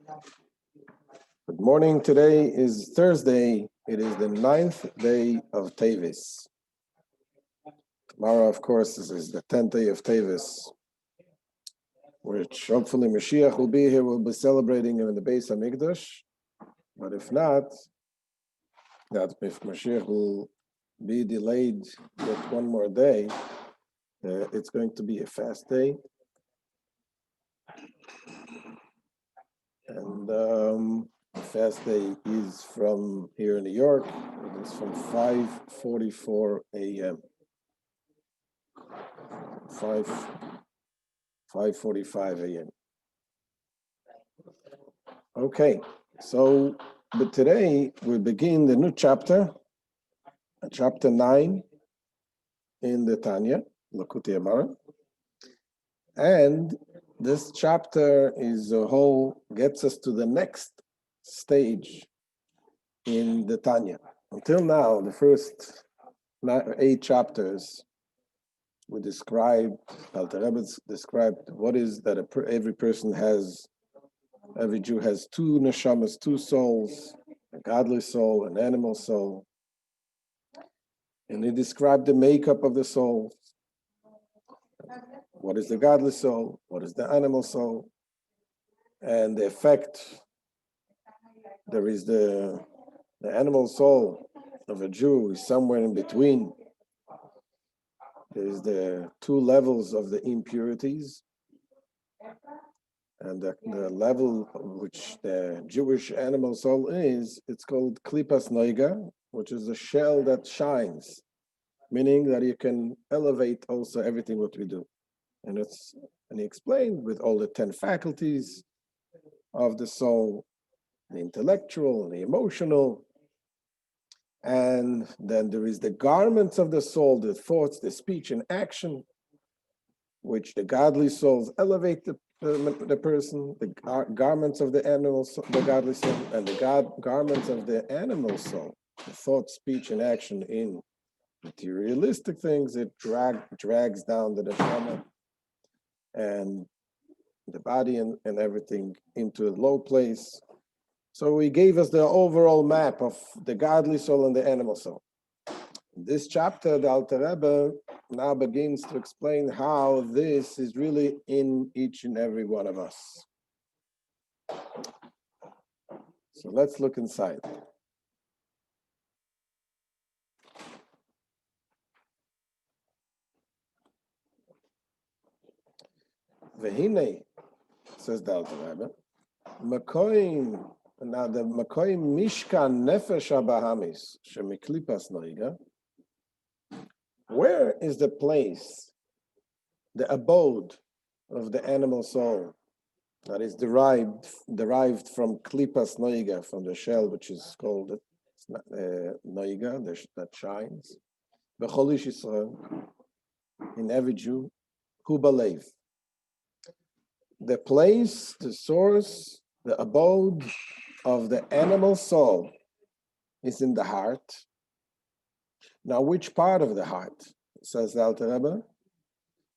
Good morning. Today is Thursday. It is the 9th day of Teves. Tomorrow, of course, is the 10th day of Teves, which hopefully Mashiach will be here. We'll be celebrating in the Beis Hamikdash. But if not, that if Mashiach will be delayed yet one more day, it's going to be a fast day. And the fast day is from here in New York. It is from 5:44 a.m. 5:45 a.m. Okay, but today we begin the new chapter, chapter 9 in the Tanya, Likutei Amarim. And this chapter gets us to the next stage in the Tanya. Until now, the first 8 chapters we described, Alter Rebbe described what is that every Jew has 2 neshamas, 2 souls, a godly soul, an animal soul. And he described the makeup of the soul. What is the godly soul? What is the animal soul? And the effect. There is the animal soul of a Jew is somewhere in between. There is the 2 levels of the impurities. And the level which the Jewish animal soul is, it's called klipas noiga, which is a shell that shines, meaning that you can elevate also everything what we do. And he explained with all the 10 faculties of the soul, the intellectual, the emotional, and then there is the garments of the soul, the thoughts, the speech and action, which the godly souls elevate the person, the garments of the animal soul, the godly soul, and the garments of the animal soul, the thought, speech, and action in materialistic things, it drags down the neshama and the body and everything into a low place. So he gave us the overall map of the godly soul and the animal soul. In this chapter, the Alter Rebbe now begins to explain how this is really in each and every one of us. So let's look inside. Vehine, says the Alter Rebbe, Makoim, now the Makoim Mishkan Nefesh Abahamis, Shemiklipas Noiga. Where is the place, the abode of the animal soul that is derived from klipas noiga, from the shell which is called noiga, that shines? B'cholish Yisrael, in every Jew, hu balev. The place, the source, the abode of the animal soul is in the heart. Now, which part of the heart? Says the Alter Rebbe,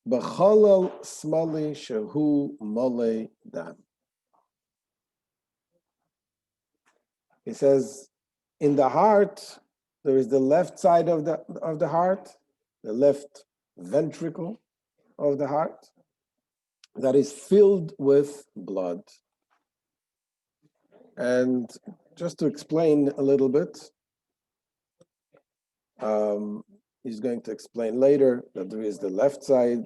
B'cholol smali shehu mole dam. He says, in the heart, there is the left side of the heart, the left ventricle of the heart, that is filled with blood. And just to explain a little bit, he's going to explain later that there is the left side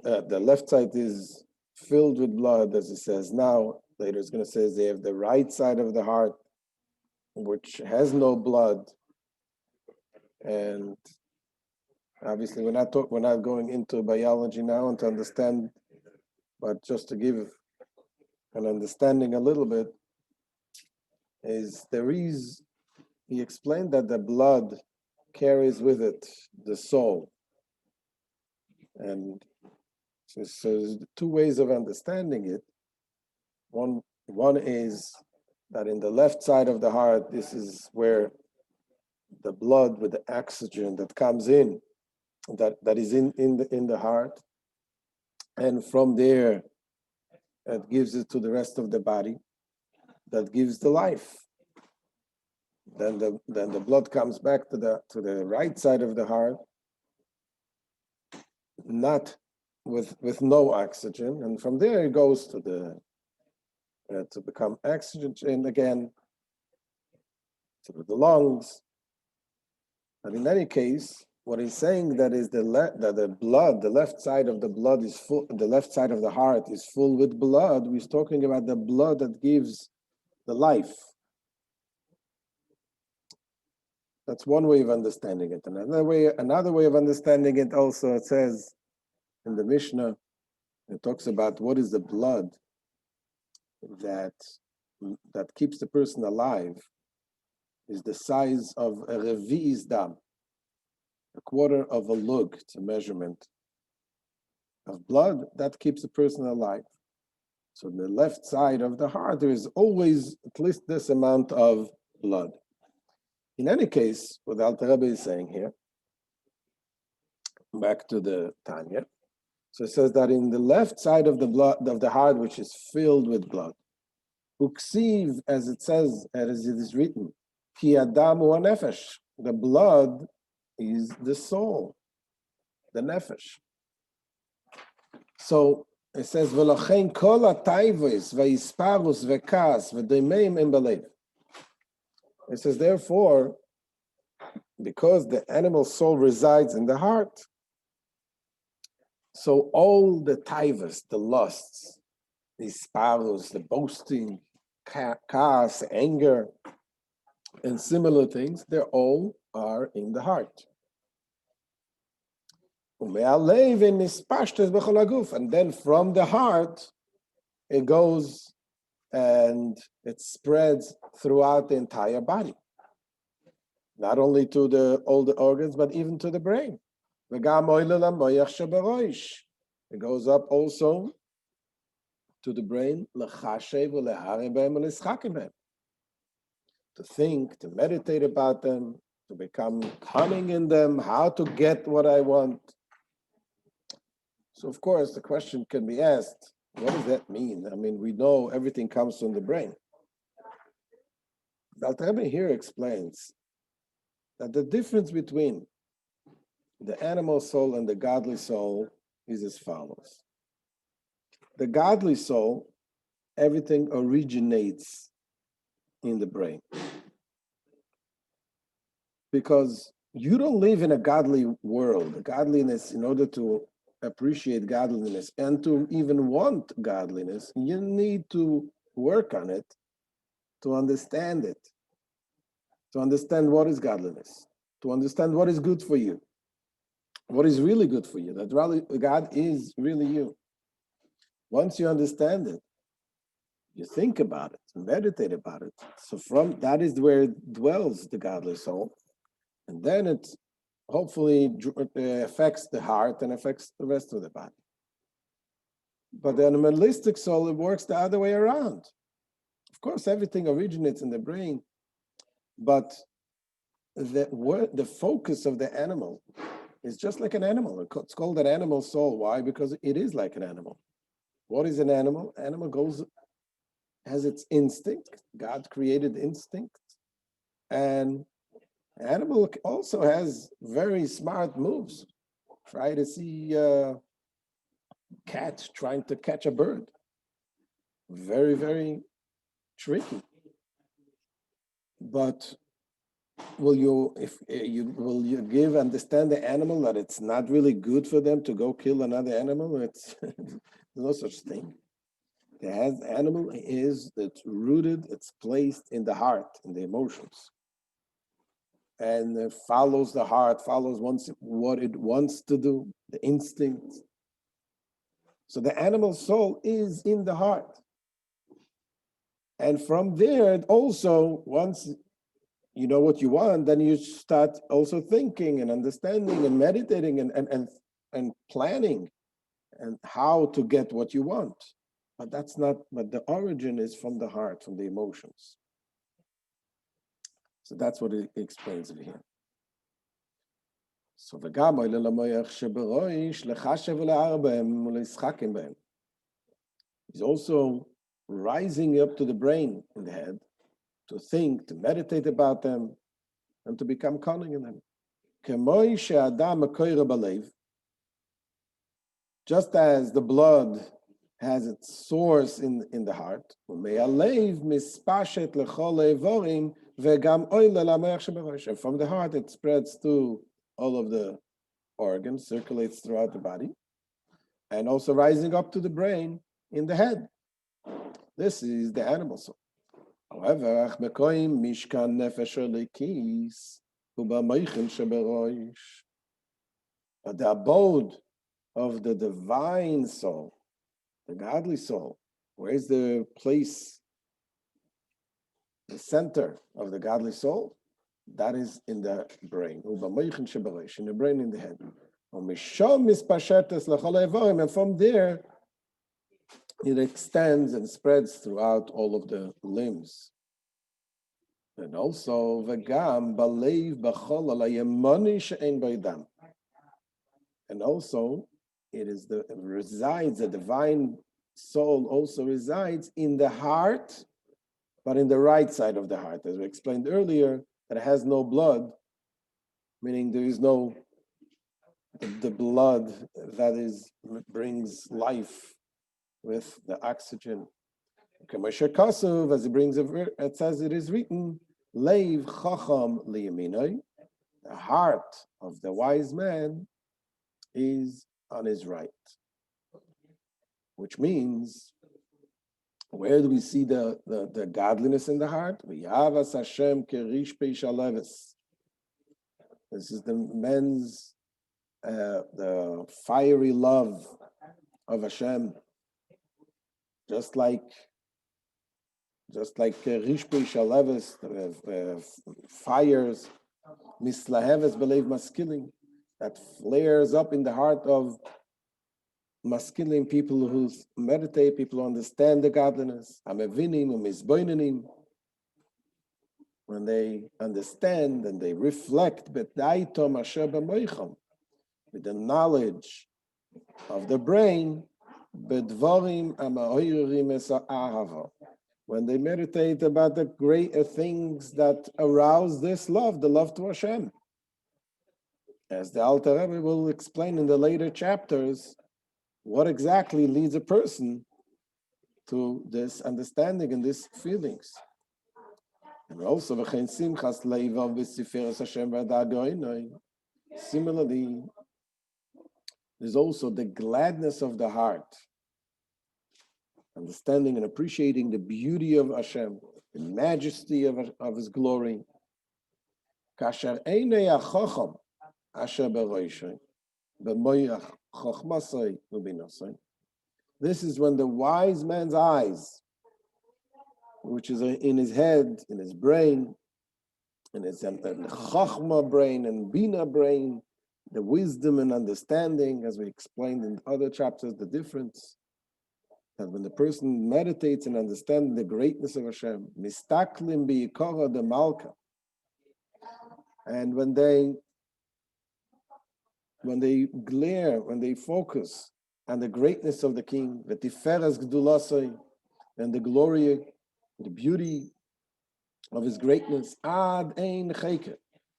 is filled with blood, as he says now. Later he's going to say they have the right side of the heart, which has no blood. And obviously we're not going into biology now and to understand, but just to give an understanding a little bit, he explained that the blood carries with it the soul. And so there's 2 ways of understanding it. One is that in the left side of the heart, this is where the blood with the oxygen that comes in, that is in the heart, and from there it gives it to the rest of the body. that gives the life. Then the blood comes back to the right side of the heart, not with no oxygen, and from there it goes to the to become oxygen again to the lungs. But in any case, what he's saying that is that the blood, the left side of the blood is full, the left side of the heart is full with blood. He's talking about the blood that gives the life. That's one way of understanding it. Another way of understanding it also, it says in the Mishnah, it talks about what is the blood that keeps the person alive, is the size of a revi'is dam, a quarter of a lug. It's a measurement of blood that keeps the person alive. So the left side of the heart, there is always at least this amount of blood. In any case, what the Alter Rebbe is saying here, back to the Tanya, so it says that in the left side of the blood of the heart, which is filled with blood, uksiv, as it says, as it is written, ki adam hu nefesh, the blood is the soul, the nefesh. So it says, v'lochein kol ha'tayvos v'hisparus v'kas v'domeim em belev. It says, therefore, because the animal soul resides in the heart, so all the taivas, the lusts, the sparrows, the boasting, chaos, anger, and similar things, they all are in the heart. And then from the heart, it goes and it spreads throughout the entire body. Not only to all the organs, but even to the brain. It goes up also to the brain, to think, to meditate about them, to become cunning in them, how to get what I want. So of course the question can be asked, what does that mean? I mean, we know everything comes from the brain. The Alter Rebbe here explains that the difference between the animal soul and the godly soul is as follows. The godly soul, everything originates in the brain. Because you don't live in a godly world. Godliness, in order to appreciate godliness and to even want godliness, you need to work on it, to understand it, to understand what is godliness, to understand what is good for you, what is really good for you, that really God is really you. Once you understand it, you think about it, meditate about it. So from that is where it dwells the godly soul. And then it hopefully affects the heart and affects the rest of the body. But the animalistic soul, it works the other way around. Of course, everything originates in the brain, but the focus of the animal is just like an animal. It's called an animal soul. Why? Because it is like an animal. What is an animal? Animal has its instinct. God created instinct. And animal also has very smart moves. Try to see a cat trying to catch a bird. Very, very tricky. But will you understand the animal that it's not really good for them to go kill another animal? It's there's no such thing. The animal it's rooted, it's placed in the heart, in the emotions. And it follows the heart, follows what it wants to do, the instinct. So the animal soul is in the heart. And from there, it also, once you know what you want, then you start also thinking and understanding and meditating and planning and how to get what you want. But but the origin is from the heart, from the emotions. So that's what it explains over here. So he's also rising up to the brain in the head, to think, to meditate about them, and to become cunning in them. Just as the blood has its source in the heart, and from the heart it spreads to all of the organs, circulates throughout the body, and also rising up to the brain in the head. This is the animal soul. However, but the abode of the divine soul, the godly soul, where is the place, the center of the godly soul? That is in the brain, in the brain, in the head. And from there, it extends and spreads throughout all of the limbs. And also, and also, the divine soul also resides in the heart, but in the right side of the heart, as we explained earlier, that it has no blood, meaning there is no the blood that brings life with the oxygen. As it brings it says it is written, Leiv Chacham liyaminoi, the heart of the wise man is on his right. Which means, where do we see the godliness in the heart? V'yavas Hashem kerish peishaleves. This is the men's, the fiery love of Hashem. Just like rish peishaleves, fires, mislaheves belev maskilim, that flares up in the heart of masculine people who meditate, people who understand the godliness. When they understand and they reflect with the knowledge of the brain, when they meditate about the great things that arouse this love, the love to Hashem. As the Alter Rebbe will explain in the later chapters, what exactly leads a person to this understanding and these feelings. And also, similarly, there's also the gladness of the heart, understanding and appreciating the beauty of Hashem, the majesty of His glory. This is when the wise man's eyes, which is in his head, in his brain, in his Chachma brain and Bina brain, the wisdom and understanding, as we explained in other chapters, the difference, that when the person meditates and understands the greatness of Hashem, mistaklim biyikara de malka, and when they glare, when they focus on the greatness of the King, the tiferes gdulasai, and the glory, the beauty of His greatness, ad ein cheke,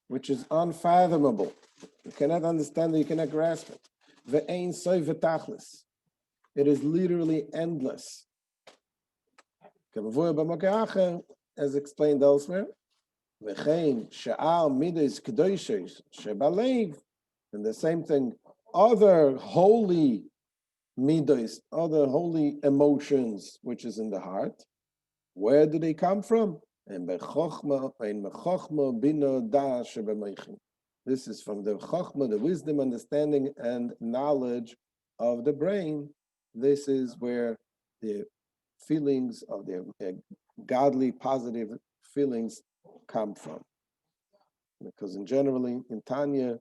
which is unfathomable. You cannot understand it, you cannot grasp it. Ve'ein soy v'tachlis. It is literally endless. As explained elsewhere, and the same thing, other holy midos, other holy emotions, which is in the heart. Where do they come from? This is from the chokhmah, the wisdom, understanding, and knowledge of the brain. This is where the feelings of the godly, positive feelings come from. Because generally, in Tanya,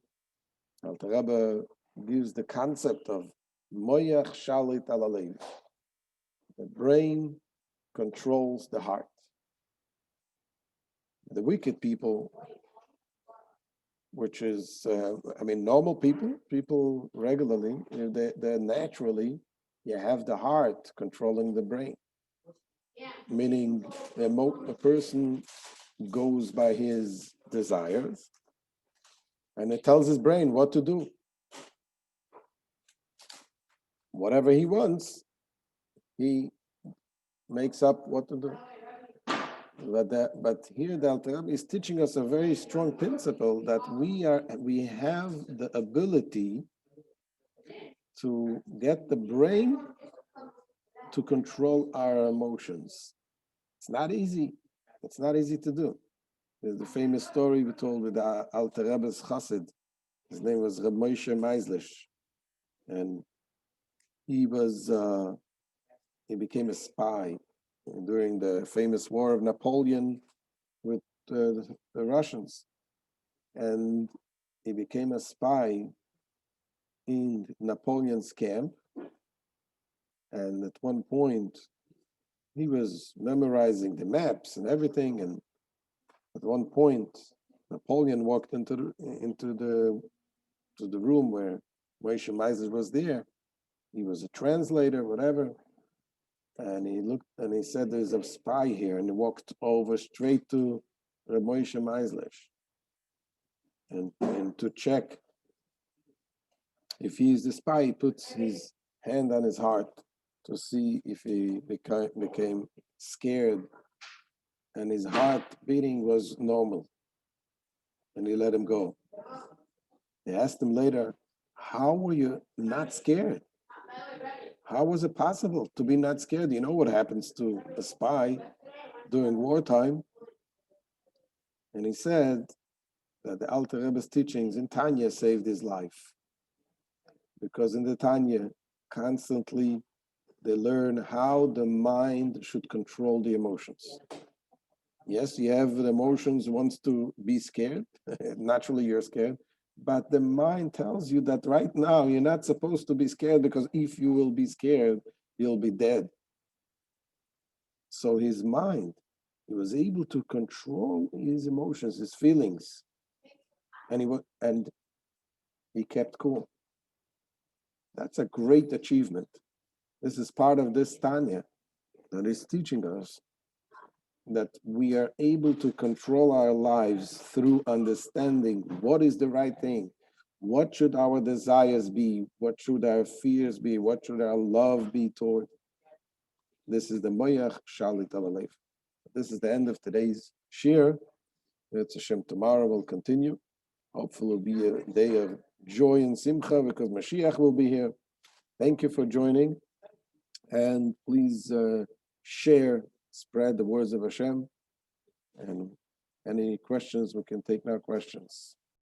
Alter Rebbe gives the concept of moyach shalit alalev. The brain controls the heart. The wicked people, which is, normal people regularly, they're naturally, you have the heart controlling the brain. meaning a person goes by his desires, and it tells his brain what to do. Whatever he wants, he makes up what to do. But here the Alter Rebbe is teaching us a very strong principle that we have the ability to get the brain to control our emotions. It's not easy. It's not easy to do. There's the famous story we told with the Alter Rebbe's Chassid. His name was Reb Moshe Meislish, and he became a spy during the famous War of Napoleon with the Russians, and he became a spy in Napoleon's camp. And at one point, he was memorizing the maps and everything. And at one point, Napoleon walked into the room where Moshe Meisler was there. He was a translator, whatever. And he looked and he said, "There's a spy here." And he walked over straight to Reb Moshe Meisler and to check if he's the spy. He puts his hand on his heart to see if he became scared, and his heart beating was normal, and he let him go. They asked him later, "How were you not scared? How was it possible to be not scared? You know what happens to a spy during wartime?" And he said that the Alter Rebbe's teachings in Tanya saved his life, because in the Tanya, constantly they learn how the mind should control the emotions. Yes, you have the emotions wants to be scared. Naturally, you're scared. But the mind tells you that right now you're not supposed to be scared, because if you will be scared, you'll be dead. So his mind, he was able to control his emotions, his feelings, and he kept cool. That's a great achievement. This is part of this Tanya that is teaching us that we are able to control our lives through understanding what is the right thing. What should our desires be? What should our fears be? What should our love be toward? This is the Moyach Shalit Alalef. This is the end of today's shir. It's Hashem. Tomorrow will continue. Hopefully it'll be a day of joy and simcha, because Mashiach will be here. Thank you for joining. And please share, spread the words of Hashem. And any questions, we can take now questions.